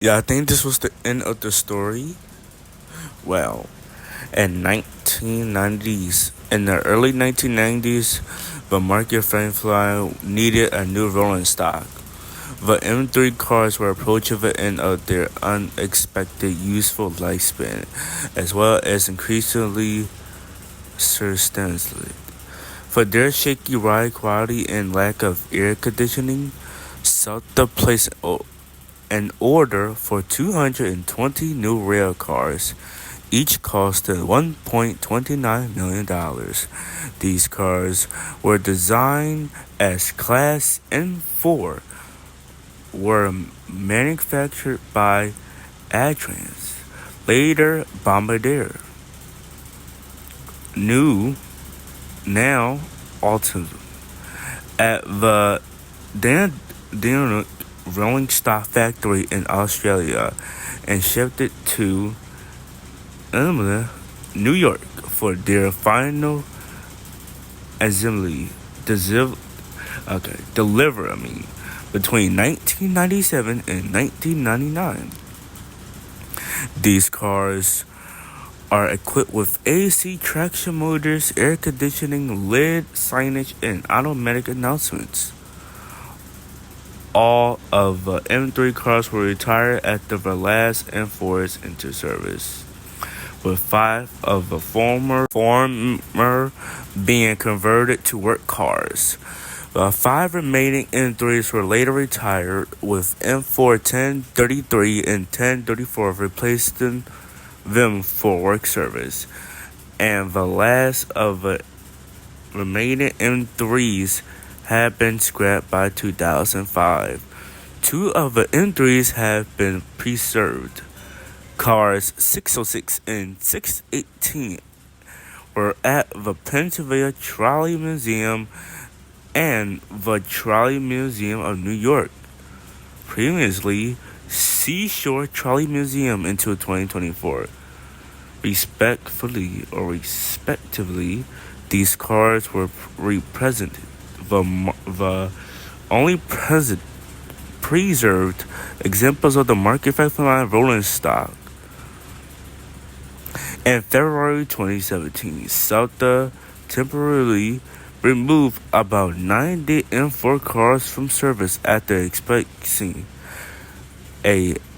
Yeah, I think this was the end of the story. Well, in the early 1990s, the market Frankfurt needed a new rolling stock. The M3 cars were approaching the end of their unexpected useful lifespan, as well as increasingly sustainability. For their shaky ride quality and lack of air conditioning, Celta placed an order for 220 new rail cars. Each costed $1.29 million. These cars were designed as Class N4, were manufactured by Atrans, later Bombardier. New, now Autumn. At the Dan rolling stock factory in Australia and shipped it to New York for their final assembly. Deliver. Between 1997 and 1999. These cars are equipped with AC traction motors, air conditioning, LED signage, and automatic announcements. All of the M3 cars were retired after the last M4s entered service, with 5 of the former being converted to work cars. The 5 remaining M3s were later retired, with M4 1033 and 1034 replacing them for work service, and the last of the remaining M3s had been scrapped by 2005. 2 of the M3s have been preserved. Cars 606 and 618 were at the Pennsylvania Trolley Museum and the Trolley Museum of New York. Previously, Seashore Trolley Museum until 2024. Respectively, these cars were represented. The only preserved examples of the market factory line rolling stock. In February 2017, Celta temporarily removed about 90 M4 cars from service after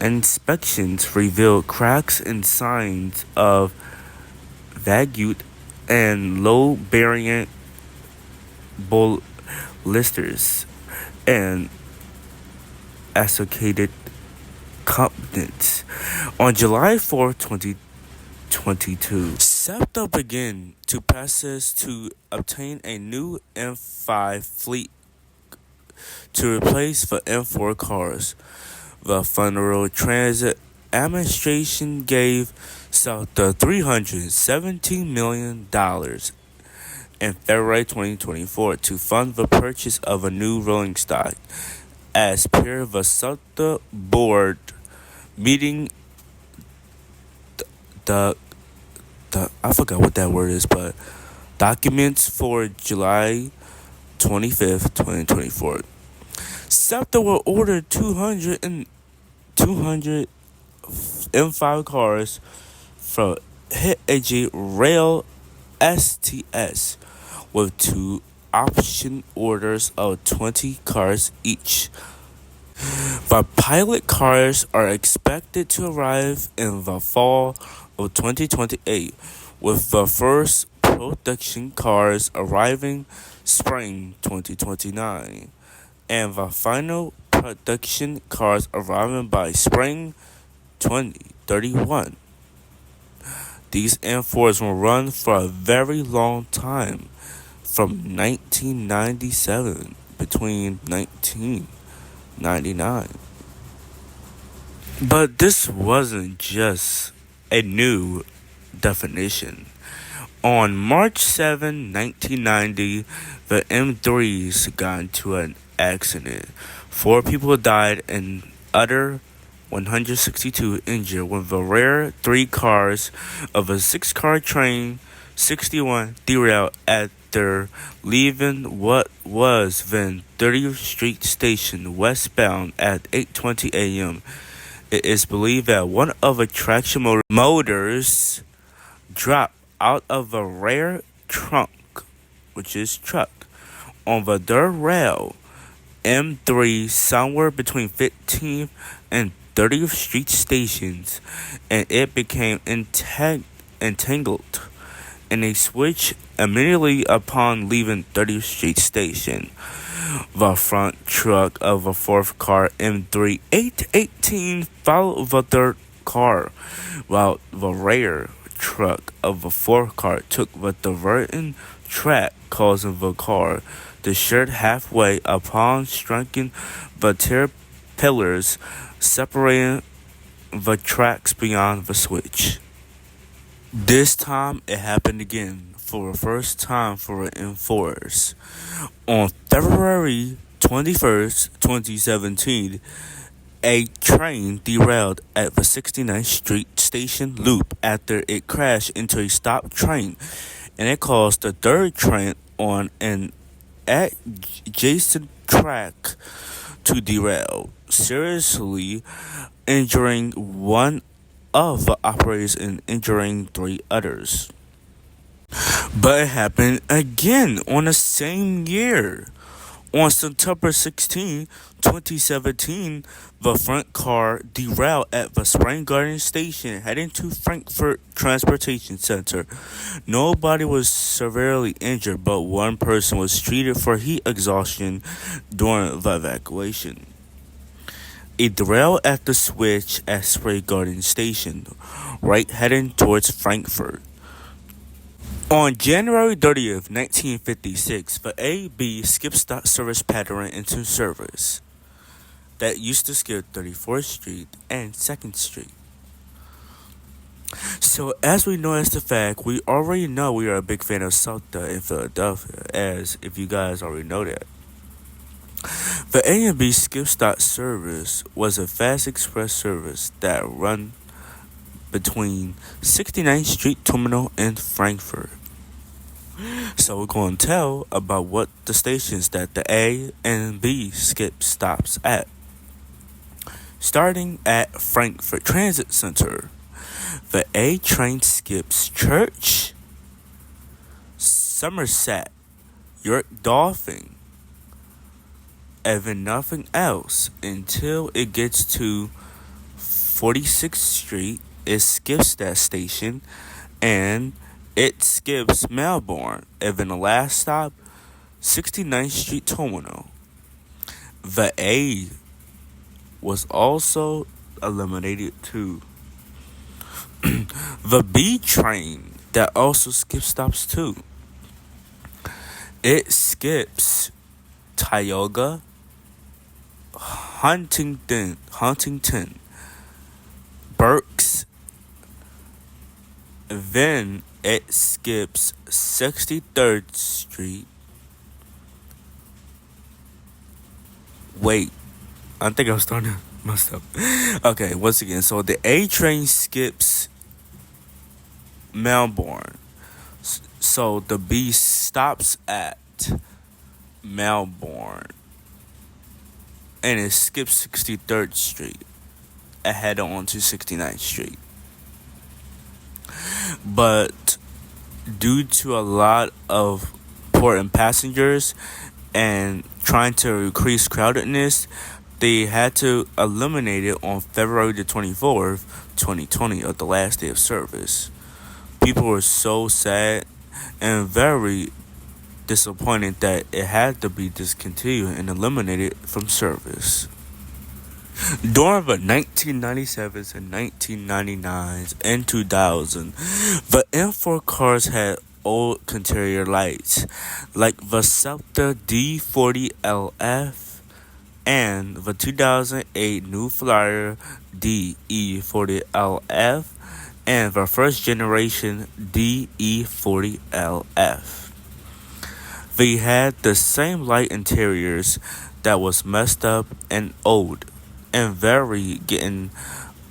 inspections revealed cracks and signs of vague and low-bearing blisters and associated components. On July 4, 2022, SEPTA began to process to obtain a new M5 fleet to replace the M4 cars. The Federal Transit Administration gave SEPTA $317 million in February 2024 to fund the purchase of a new rolling stock. As per the SEPTA board meeting, the I forgot what that word is, but documents for July 25th, 2024. SEPTA will order 200 M5 cars from HIG Rail STS with 2 option orders of 20 cars each. The pilot cars are expected to arrive in the fall of 2028, with the first production cars arriving spring 2029, and the final production cars arriving by spring 2031. These M4s will run for a very long time, from 1997 between 1999. But this wasn't just a new definition. On March 7, 1990, the M3s got into an accident. 4 people died and other 162 injured when the rare 3 cars of a 6-car train 61 derailed after leaving what was then 30th Street Station westbound at 8:20 a.m. It is believed that one of the traction motors dropped out of a rear trunk, which is truck, on the dirt rail M3 somewhere between 15th and 30th Street stations, and it became entangled in a switch immediately upon leaving 30th Street station. The front truck of the fourth car, M3 818, followed the third car, while the rear truck of the fourth car took the diverting track, causing the car to shift halfway upon striking the tier pillars, separating the tracks beyond the switch. This time it happened again for the first time for the M4s. On February 21st, 2017, a train derailed at the 69th Street station loop after it crashed into a stopped train, and it caused the third train on an adjacent track to derail, seriously injuring one of the operators and injuring three others. But it happened again on the same year. On September 16, 2017, the front car derailed at the Spring Garden station heading to Frankford Transportation Center. Nobody was severely injured, but one person was treated for heat exhaustion during the evacuation. It derailed at the switch at Spring Garden station, right heading towards Frankfurt. On January 30th, 1956, the A-B skip-stop service pattern into service that used to skip 34th Street and 2nd Street. So, as we know as the fact, we already know we are a big fan of SOTA in Philadelphia, as if you guys already know that. The A and B skip-stop service was a fast express service that run between 69th Street Terminal and Frankfurt. So we're going to tell about what the stations that the A and B skip stops at. Starting at Frankfurt Transit Center, the A train skips Church, Somerset, York Dolphin, and then nothing else until it gets to 46th Street. It skips that station, and it skips Melbourne, and then the last stop, 69th Street Terminal. The A was also eliminated too. The B train that also skips stops too. It skips Tioga, Huntington, Berks, then it skips 63rd Street. Wait, I think I'm starting to mess up. Okay, once again, so the A train skips Melbourne. So the B stops at Melbourne. And it skips 63rd Street and head on to 69th Street. But due to a lot of important passengers and trying to increase crowdedness, they had to eliminate it on February the 24th, 2020, of the last day of service. People were so sad and very disappointed that it had to be discontinued and eliminated from service. During the 1997s and 1999s and 2000, the M4 cars had old interior lights, like the Celta D40LF and the 2008 New Flyer DE40LF and the first generation DE40LF. They had the same light interiors that was messed up and old, and very getting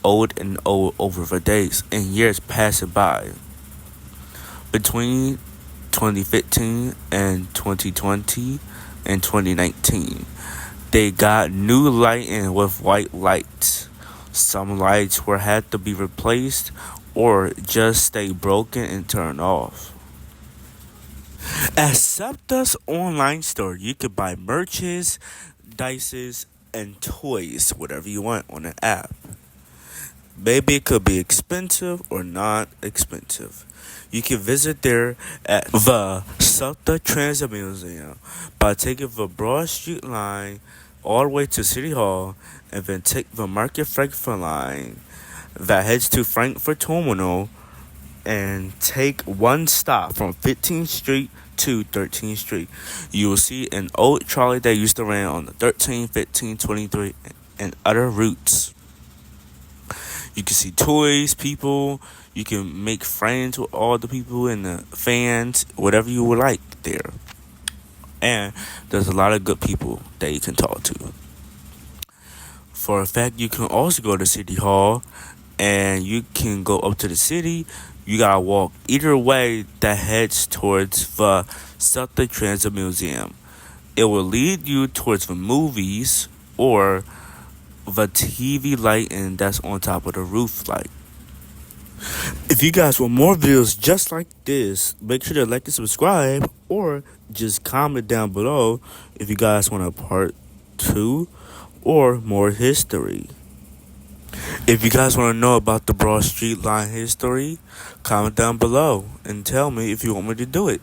old and old over the days and years passing by. Between 2015 and 2020 and 2019, they got new lighting with white lights. Some lights were had to be replaced or just stay broken and turned off. At SEPTA's online store, you could buy merches, dices, and toys, whatever you want, on the app. Maybe it could be expensive or not expensive. You can visit there at the SEPTA Transit Museum by taking the Broad Street line all the way to City Hall and then take the Market Frankfurt line that heads to Frankfurt Terminal and take one stop from 15th Street to 13th Street. You will see an old trolley that used to run on the 13, 15, 23, and other routes. You can see toys, people. You can make friends with all the people and the fans, whatever you would like there. And there's a lot of good people that you can talk to. For a fact, you can also go to City Hall and you can go up to the city. You gotta walk either way that heads towards the SEPTA Transit Museum. It will lead you towards the movies or the TV lighting that's on top of the roof light. If you guys want more videos just like this, make sure to like and subscribe or just comment down below if you guys want a part 2 or more history. If you guys want to know about the Broad Street line history, comment down below and tell me if you want me to do it.